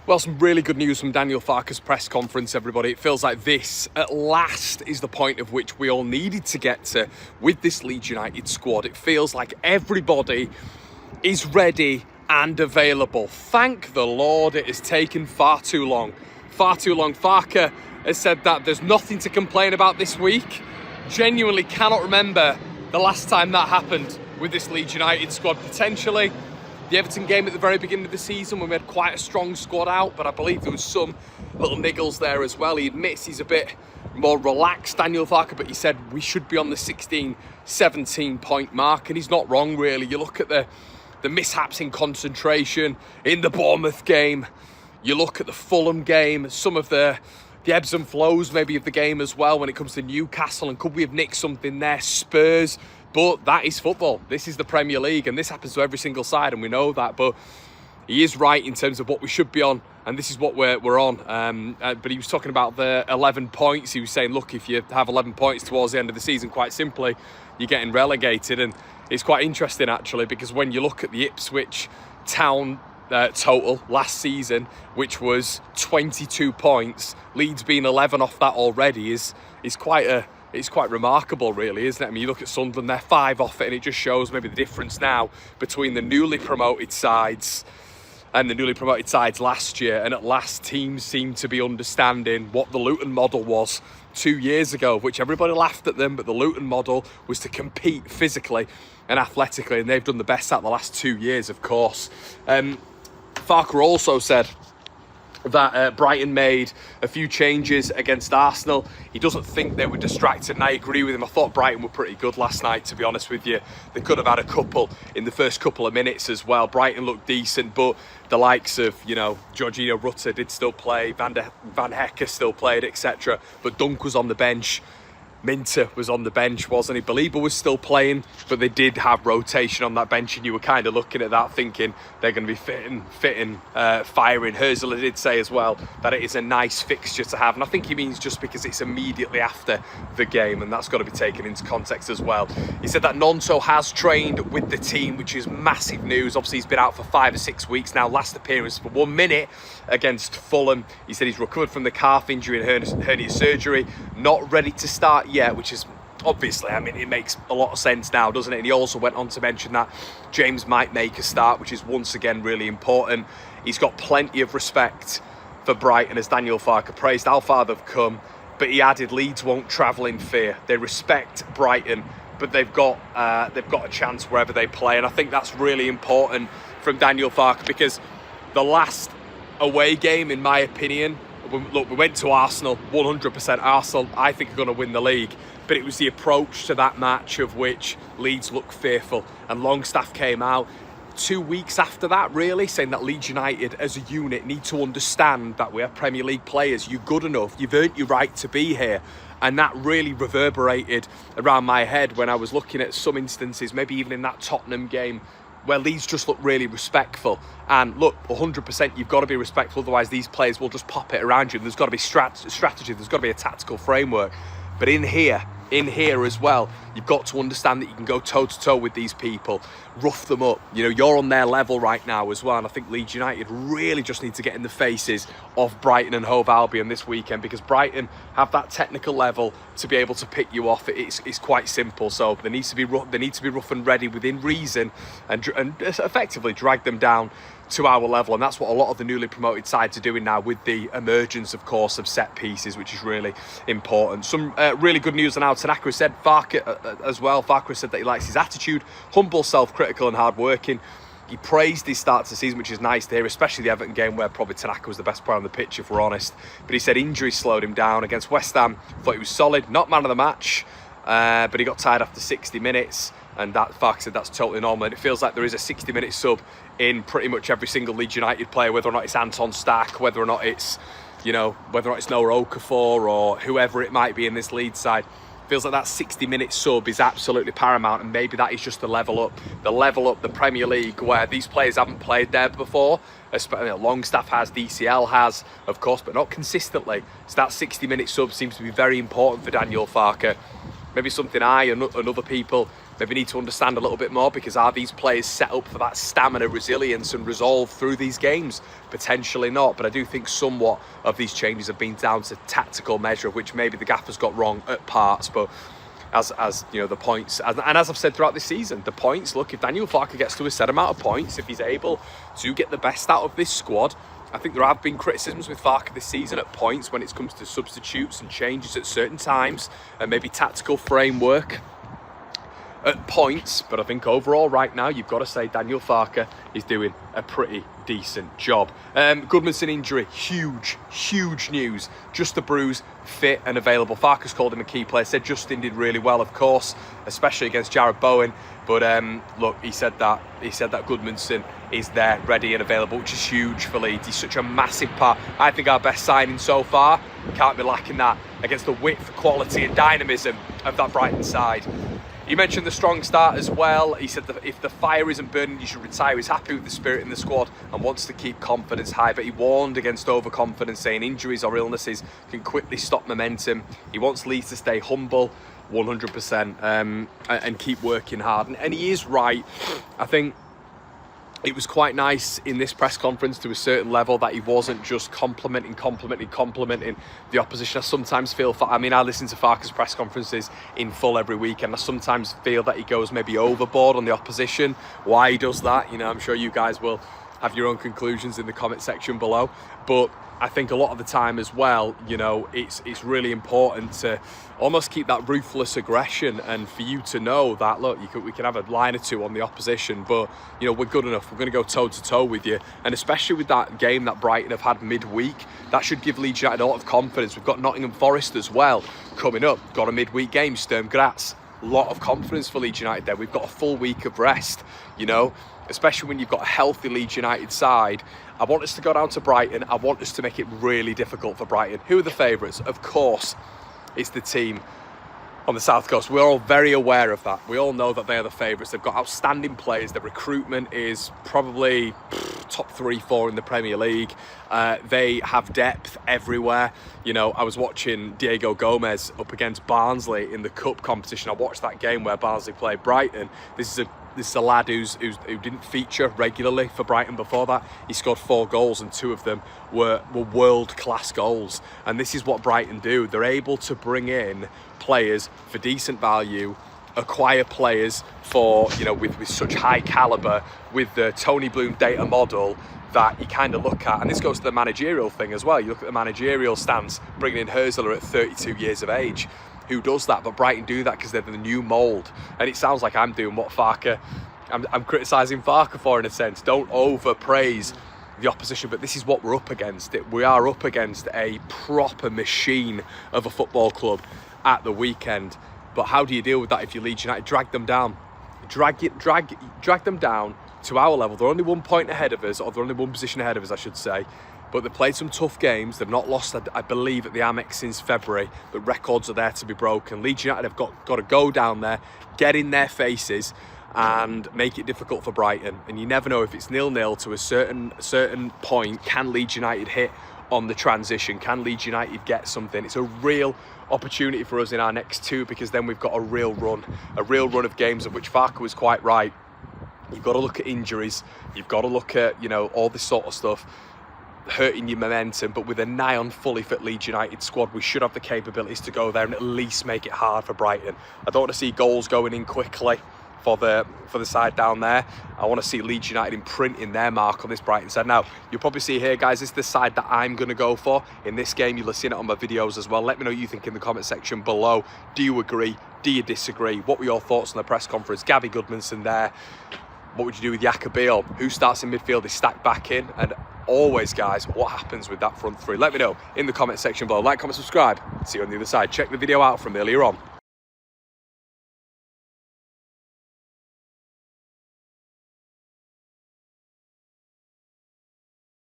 Well, some really good news from Daniel Farke's press conference, everybody. It feels like this, at last, is the point of which we all needed to get to with this Leeds United squad. It feels like everybody is ready and available. Thank the Lord, it has taken far too long. Far too long. Farke has said that there's nothing to complain about this week. Genuinely cannot remember the last time that happened with this Leeds United squad. Potentially the Everton game at the very beginning of the season when we had quite a strong squad out, but I believe there was some little niggles there as well. He admits he's a bit more relaxed, Daniel Farke, but he said we should be on the 16, 17 point mark, and he's not wrong really. You look at the mishaps in concentration in the Bournemouth game, you look at the Fulham game, some of the ebbs and flows maybe of the game as well when it comes to Newcastle, and could we have nicked something there? Spurs. But that is football. This is the Premier League, and this happens to every single side, and we know that. But he is right in terms of what we should be on, and this is what we're on. But he was talking about the 11 points. He was saying, look, if you have 11 points towards the end of the season, quite simply, you're getting relegated. And it's quite interesting, actually, because when you look at the Ipswich Town total last season, which was 22 points, Leeds being 11 off that already is quite it's quite remarkable, really, isn't it? I mean, you look at Sunderland, they're 5 off it, and it just shows maybe the difference now between the newly promoted sides and the newly promoted sides last year. And at last, teams seem to be understanding what the Luton model was 2 years ago, which everybody laughed at them, but the Luton model was to compete physically and athletically, and they've done the best out the last 2 years, of course. Farke also said that Brighton made a few changes against Arsenal. He doesn't think they were distracted, and I agree with him. I thought Brighton were pretty good last night, to be honest with you. They could have had a couple in the first couple of minutes as well. Brighton looked decent, but the likes of, Jorginho, Rutter did still play, Van Hecke still played, etc. But Dunk was on the bench. Minter was on the bench, wasn't he? Belieber was still playing, but they did have rotation on that bench, and you were kind of looking at that thinking they're going to be firing. Hürzeler did say as well that it is a nice fixture to have, and I think he means just because it's immediately after the game, and that's got to be taken into context as well. He said that Gnonto has trained with the team, which is massive news. Obviously, he's been out for 5 or 6 weeks now. Last appearance for 1 minute against Fulham. He said he's recovered from the calf injury and hernia surgery, not ready to start yet, which is obviously, I mean, it makes a lot of sense now, doesn't it? And he also went on to mention that James might make a start, which is once again really important. He's got plenty of respect for Brighton, as Daniel Farke praised how far they've come, but he added Leeds won't travel in fear. They respect Brighton, but they've got a chance wherever they play, and I think that's really important from Daniel Farke, because the last away game, in my opinion, look, we went to Arsenal, 100% Arsenal, I think are going to win the league. But it was the approach to that match of which Leeds looked fearful. And Longstaff came out 2 weeks after that, really, saying that Leeds United as a unit need to understand that we are Premier League players. You're good enough. You've earned your right to be here. And that really reverberated around my head when I was looking at some instances, maybe even in that Tottenham game, where Leeds just look really respectful. And look, 100% you've got to be respectful, otherwise these players will just pop it around you. There's got to be strategy, there's got to be a tactical framework. But in here as well, you've got to understand that you can go toe-to-toe with these people, rough them up. You're on their level right now as well, and I think Leeds United really just need to get in the faces of Brighton and Hove Albion this weekend, because Brighton have that technical level to be able to pick you off. It's quite simple, so they need to be rough and ready within reason, and effectively drag them down to our level. And that's what a lot of the newly promoted sides are doing now, with the emergence, of course, of set pieces, which is really important. Some really good news on how Tanaka said, Farke as well. Farke said that he likes his attitude, humble, self-critical and hard-working. He praised his start to the season, which is nice to hear, especially the Everton game where probably Tanaka was the best player on the pitch, if we're honest. But he said injuries slowed him down. Against West Ham, thought he was solid, not man of the match, but he got tired after 60 minutes. And that Farke said that's totally normal. And it feels like there is a 60-minute sub in pretty much every single Leeds United player, whether or not it's Anton Stack, whether or not it's Noah Okafor or whoever it might be in this Leeds side. Feels like that 60-minute sub is absolutely paramount, and maybe that is just the level up the Premier League, where these players haven't played there before. Longstaff has, DCL has, of course, but not consistently. So that 60-minute sub seems to be very important for Daniel Farke. Maybe something I and other people maybe need to understand a little bit more, because are these players set up for that stamina, resilience and resolve through these games? Potentially not, but I do think somewhat of these changes have been down to tactical measure, which maybe the gaffer's got wrong at parts. But as you know, the points, and as I've said throughout this season, the points, look, if Daniel Farke gets to a set amount of points, if he's able to get the best out of this squad, I think there have been criticisms with Farke this season at points when it comes to substitutes and changes at certain times, and maybe tactical framework at points. But I think overall right now, you've got to say Daniel Farke is doing a pretty decent job. Gudmundsson injury, huge news. Just a bruise, fit and available. Farke's called him a key player, said Justin did really well, of course, especially against Jared Bowen. But look, he said that Gudmundsson is there, ready and available, which is huge for Leeds. He's such a massive part. I think our best signing so far. Can't be lacking that against the width, quality and dynamism of that Brighton side. He mentioned the strong start as well. He said that if the fire isn't burning, you should retire. He's happy with the spirit in the squad and wants to keep confidence high, but he warned against overconfidence, saying injuries or illnesses can quickly stop momentum. He wants Leeds to stay humble, 100%, and keep working hard. And he is right. I think it was quite nice in this press conference to a certain level that he wasn't just complimenting the opposition. I sometimes feel, I listen to Farke's press conferences in full every week, and I sometimes feel that he goes maybe overboard on the opposition. Why he does that, you know, I'm sure you guys will have your own conclusions in the comment section below. But I think a lot of the time as well, you know, it's really important to almost keep that ruthless aggression, and for you to know that, look, we can have a line or two on the opposition, but, you know, we're good enough. We're going to go toe-to-toe with you. And especially with that game that Brighton have had midweek, that should give Leeds United a lot of confidence. We've got Nottingham Forest as well coming up. Got a midweek game, Sturm Graz. A lot of confidence for Leeds United there. We've got a full week of rest, you know, especially when you've got a healthy Leeds United side. I want us to go down to Brighton. I want us to make it really difficult for Brighton. Who are the favourites? Of course, it's the team on the South Coast. We're all very aware of that. We all know that they are the favourites. They've got outstanding players. The recruitment is probably top 3-4 in the Premier League. They have depth everywhere. You know, I was watching Diego Gomez up against Barnsley in the Cup competition. I watched that game where Barnsley played Brighton. This is a lad who didn't feature regularly for Brighton before that. He scored 4 goals and 2 of them were world-class goals. And this is what Brighton do. They're able to bring in players for decent value, acquire players for, you know, with such high calibre, with the Tony Bloom data model that you kind of look at. And this goes to the managerial thing as well. You look at the managerial stance, bringing in Hürzeler at 32 years of age. Who does that? But Brighton do that because they're the new mould. And it sounds like I'm doing what Farke, I'm criticising Farke for, in a sense. Don't overpraise the opposition, but this is what we're up against. We are up against a proper machine of a football club at the weekend. But how do you deal with that if you Leeds United? Drag them down. Drag them down to our level. They're only 1 point ahead of us, or they're only 1 position ahead of us, I should say. But they've played some tough games. They've not lost, I believe, at the Amex since February. The records are there to be broken. Leeds United have got to go down there, get in their faces and make it difficult for Brighton. And you never know, if it's 0-0 to a certain point, can Leeds United hit on the transition? Can Leeds United get something? It's a real opportunity for us in our next 2, because then we've got a real run of games, of which Farke was quite right. You've got to look at injuries. You've got to look at, you know, all this sort of stuff hurting your momentum. But with a nigh on fully fit Leeds United squad, we should have the capabilities to go there and at least make it hard for Brighton. I don't want to see goals going in quickly for the side down there. I want to see Leeds United imprinting their mark on this Brighton side. Now, you'll probably see here, guys, this is the side that I'm going to go for in this game. You'll have seen it on my videos as well. Let me know what you think in the comment section below. Do you agree? Do you disagree? What were your thoughts on the press conference? Gabby Gudmundsson there. What would you do with Jakobiel? Who starts in midfield? Is stacked back in? And always, guys, what happens with that front 3? Let me know in the comment section below. Like, comment, subscribe. See you on the other side. Check the video out from earlier on.